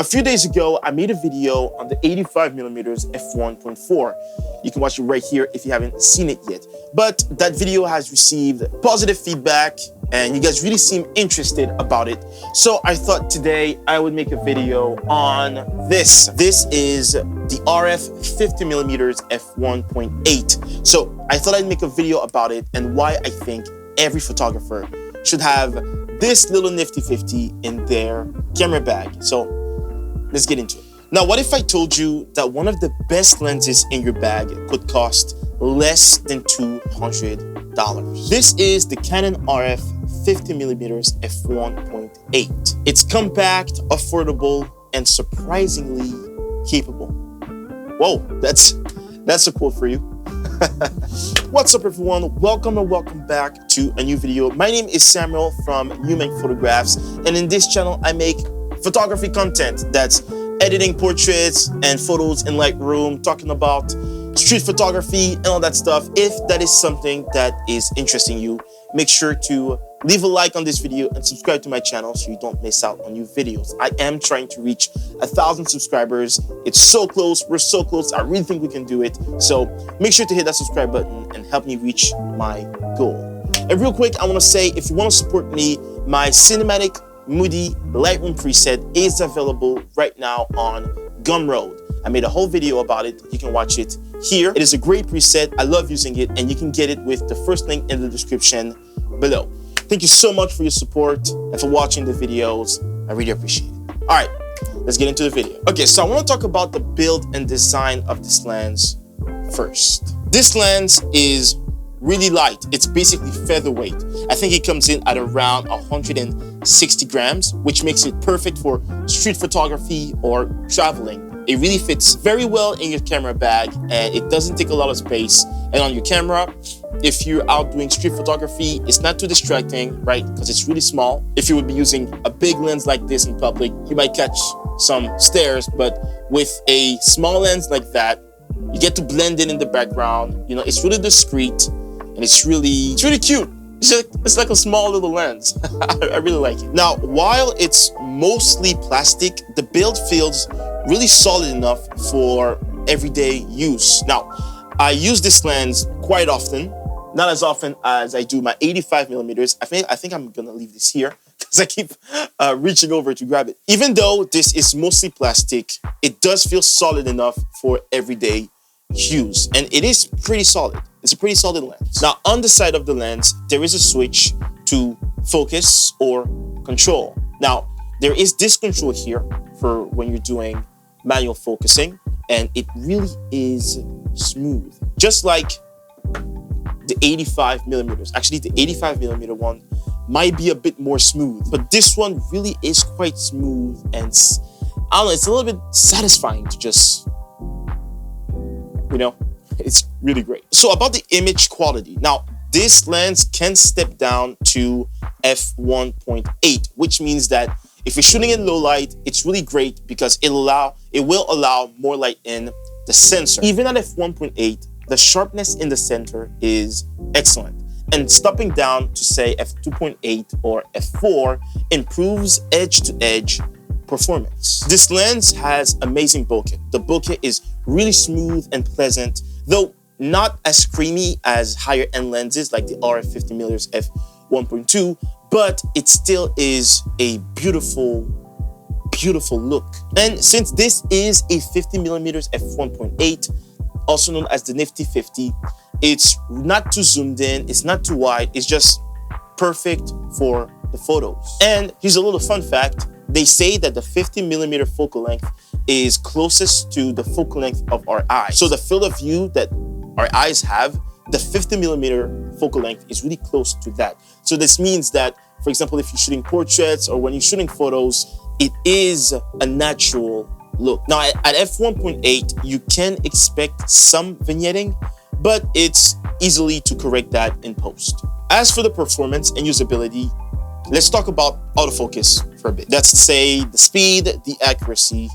A few days ago, I made a video on the 85mm f1.4. You can watch it right here if you haven't seen it yet. But that video has received positive feedback and you guys really seem interested about it. So I thought today I would make a video on this. This is the RF 50mm f1.8. So I thought I'd make a video about it and why I think every photographer should have this little nifty 50 in their camera bag. So let's get into it. Now, what if I told you that one of the best lenses in your bag could cost less than $200? This is the Canon RF 50mm f1.8. It's compact, affordable, and surprisingly capable. Whoa, that's a quote for you. What's up, everyone? Welcome and welcome back to a new video. My name is Samuel from Samyang Photographs, and in this channel, I make photography content that's editing portraits and photos in Lightroom, talking about street photography and all that stuff. If that is something that is interesting you, make sure to leave a like on this video and subscribe to my channel so you don't miss out on new videos. I am trying to reach 1,000 subscribers. It's so close. We're so close. I really think we can do it. So make sure to hit that subscribe button and help me reach my goal. And real quick, I want to say, if you want to support me, my cinematic Moody Lightroom preset is available right now on Gumroad. I made a whole video about it. You can watch it here. It is a great preset. I love using it, and you can get it with the first link in the description below. Thank you so much for your support and for watching the videos. I really appreciate it. All right, let's get into the video. Okay, so I want to talk about the build and design of this lens first. This lens is really light. It's basically featherweight. I think it comes in at around 160 grams, which makes it perfect for street photography or traveling. It really fits very well in your camera bag and it doesn't take a lot of space. And on your camera, if you're out doing street photography, it's not too distracting, right? Because it's really small. If you would be using a big lens like this in public, you might catch some stares, but with a small lens like that, you get to blend in the background. You know, it's really discreet. And it's really cute. It's like a small little lens. I really like it. Now, while it's mostly plastic, the build feels really solid enough for everyday use. Now, I use this lens quite often, not as often as I do my 85mm. I think I'm gonna leave this here because I keep reaching over to grab it. Even though this is mostly plastic, it does feel solid enough for everyday use, and it is pretty solid. It's a pretty solid lens. Now, on the side of the lens, there is a switch to focus or control. Now, there is this control here for when you're doing manual focusing, and it really is smooth. Just like the 85mm. Actually, the 85mm one might be a bit more smooth, but this one really is quite smooth, and I don't know, it's a little bit satisfying to just, you know, it's really great. So about the image quality. Now, this lens can step down to f1.8, which means that if you're shooting in low light, it's really great because it will allow more light in the sensor. Even at f1.8, the sharpness in the center is excellent. And stepping down to say f2.8 or f4 improves edge-to-edge performance. This lens has amazing bokeh. The bokeh is really smooth and pleasant, though not as creamy as higher end lenses like the RF 50mm f1.2, but it still is a beautiful look. And since this is a 50mm f1.8, also known as the Nifty 50, it's not too zoomed in, it's not too wide, it's just perfect for the photos. And here's a little fun fact. They say that the 50mm focal length is closest to the focal length of our eye. So the field of view that our eyes have, the 50mm focal length is really close to that. So this means that, for example, if you're shooting portraits or when you're shooting photos, it is a natural look. Now at f1.8, you can expect some vignetting, but it's easily to correct that in post. As for the performance and usability, let's talk about autofocus for a bit. That's to say the speed, the accuracy,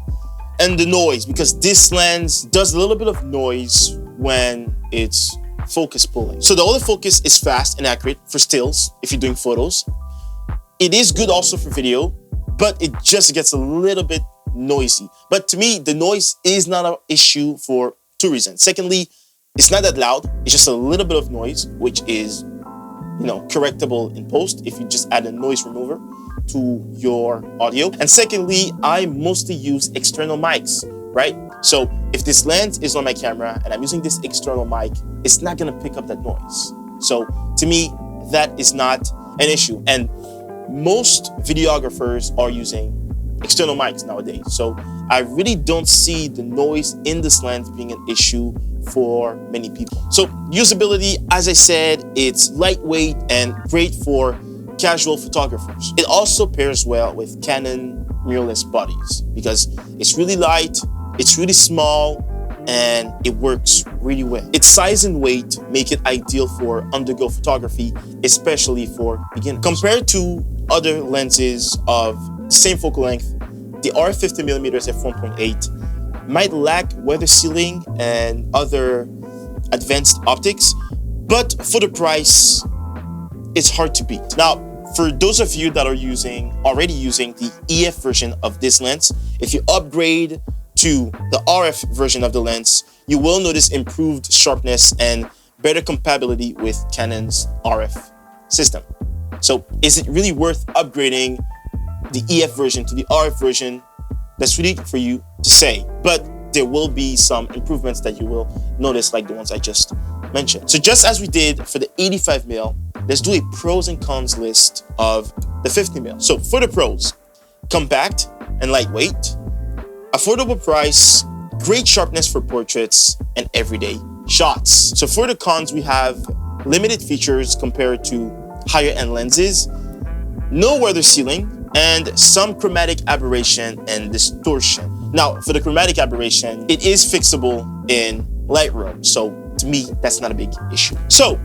and the noise, because this lens does a little bit of noise when it's focus pulling. So the autofocus is fast and accurate for stills if you're doing photos. It is good also for video, but it just gets a little bit noisy. But to me, the noise is not an issue for two reasons. Secondly, it's not that loud. It's just a little bit of noise, which is, correctable in post if you just add a noise remover to your audio. And secondly, I mostly use external mics, right? So if this lens is on my camera and I'm using this external mic, it's not gonna pick up that noise. So to me, that is not an issue. And most videographers are using external mics nowadays. So I really don't see the noise in this lens being an issue for many people. So usability, as I said, it's lightweight and great for casual photographers. It also pairs well with Canon mirrorless bodies because it's really light, it's really small, and it works really well. Its size and weight make it ideal for on-the-go photography, especially for beginners. Compared to other lenses of same focal length, the RF50mm f1.8 might lack weather sealing and other advanced optics, but for the price, it's hard to beat. Now, for those of you that are already using the EF version of this lens, if you upgrade to the RF version of the lens, you will notice improved sharpness and better compatibility with Canon's RF system. So is it really worth upgrading the EF version to the RF version? That's really for you to say, but there will be some improvements that you will notice, like the ones I just mentioned. So just as we did for the 85mm, let's do a pros and cons list of the 50mm. So for the pros, compact and lightweight, affordable price, great sharpness for portraits and everyday shots. So for the cons, we have limited features compared to higher end lenses, no weather sealing, and some chromatic aberration and distortion. Now, for the chromatic aberration, it is fixable in Lightroom. So to me, that's not a big issue. So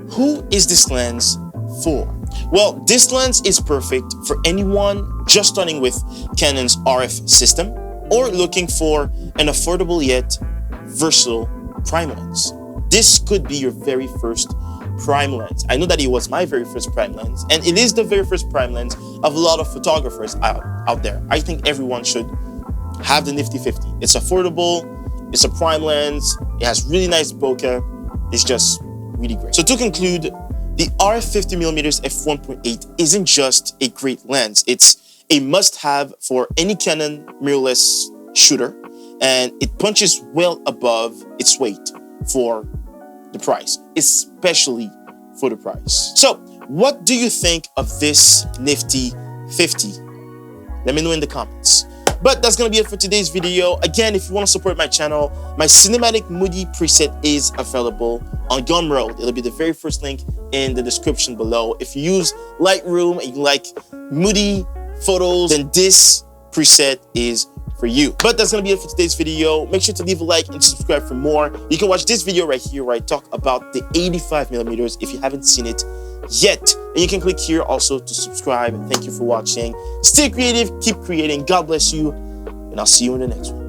who is this lens for? Well, this lens is perfect for anyone just starting with Canon's RF system or looking for an affordable yet versatile prime lens. This could be your very first prime lens. I know that it was my very first prime lens, and it is the very first prime lens of a lot of photographers out there. I think everyone should have the nifty 50. It's affordable, it's a prime lens, it has really nice bokeh, it's just really great. So to conclude, the RF50mm f1.8 isn't just a great lens, it's a must-have for any Canon mirrorless shooter, and it punches well above its weight for the price, especially for the price. So what do you think of this nifty 50? Let me know in the comments. But that's gonna be it for today's video. Again, if you want to support my channel, my cinematic Moody preset is available on Gumroad. It'll be the very first link in the description below. If you use Lightroom and you like Moody photos, then this preset is for you. But that's gonna be it for today's video. Make sure to leave a like and subscribe for more. You can watch this video right here where I talk about the 85mm if you haven't seen it yet. And you can click here also to subscribe. Thank you for watching. Stay creative, keep creating. God bless you, and I'll see you in the next one.